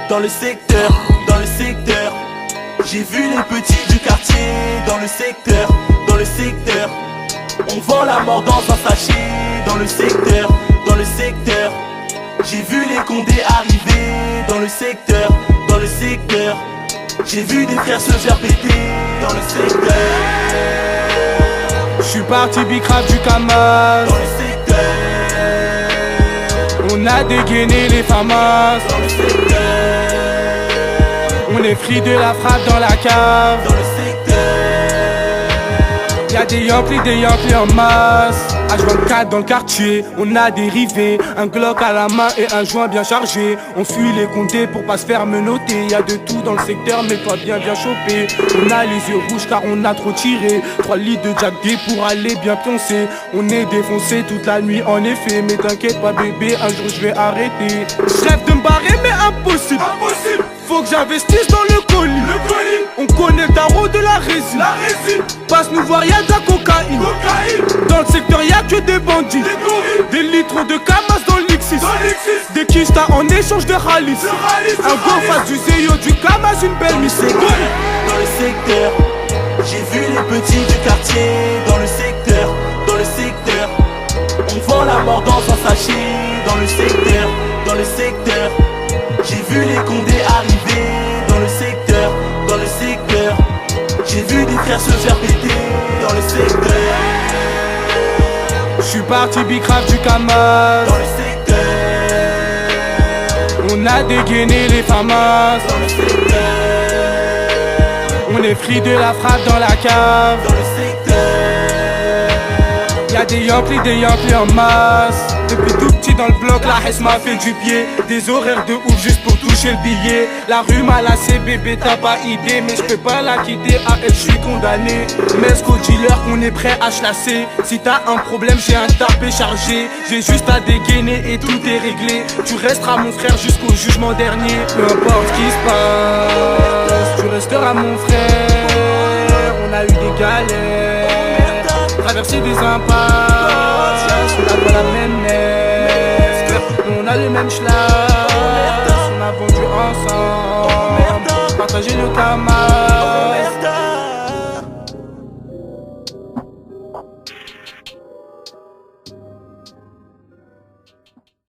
dans le secteur, dans le secteur. J'ai vu les petits du quartier dans le secteur, dans le secteur. On vend la mort dans un sachet dans le secteur, dans le secteur. J'ai vu les condés arriver dans le secteur, dans le secteur. J'ai vu des frères se faire péter dans le secteur. J'suis parti bicrave du Camas dans le secteur. On a dégainé les famas Dans le secteur. On est free de la frappe dans la cave. Dans le secteur. Y'a des Yankees en masse. H24 dans le quartier, on a dérivé. Un Glock à la main et un joint bien chargé. On fuit les comptés pour pas se faire menotter. Y'a de tout dans le secteur, mais toi bien chopé. On a les yeux rouges car on a trop tiré. 3 litres de Jack D pour aller bien pioncer. On est défoncé toute la nuit en effet. Mais t'inquiète pas bébé, un jour je vais arrêter. Je rêve de me barrer mais impossible. Faut que j'investisse dans le colis. On connaît le tarot de la résine. Passe nous voir, y'a de la cocaïne. Dans le secteur y'a que des bandits. Des litres de camas dans l'Ixis. Des quiches en échange de ralice. Un go face du Zeyo, du camas, une belle mise. Dans le secteur, j'ai vu les petits du quartier. Dans le secteur, dans le secteur. On vend la mort dans un sachet. Dans le secteur, dans le secteur. J'ai vu les condés arriver dans le secteur, dans le secteur. J'ai vu des frères se faire péter dans le secteur. J'suis parti bicrave du Camas dans le secteur. On a dégainé les famas Dans le secteur. On est free de la frappe dans la cave. Dans le secteur. Y'a des Yankees en masse. Depuis tout petit dans le bloc, la haisse m'a fait du pied. Des horaires de ouf juste pour toucher le billet. La rue m'a lassé bébé, t'as pas idée. Mais j'peux pas la quitter, à elle j'suis condamné. Mesco dealer, on est prêt à chlasser. Si t'as un problème, j'ai un tapé chargé. J'ai juste à dégainer et tout est réglé. Tu resteras mon frère jusqu'au jugement dernier. Peu importe ce qui se passe, tu resteras mon frère. On a eu des galères, traverser des impasses. On a pas la même mère, on a le même schlass. On a vendu ensemble, partagé le camas.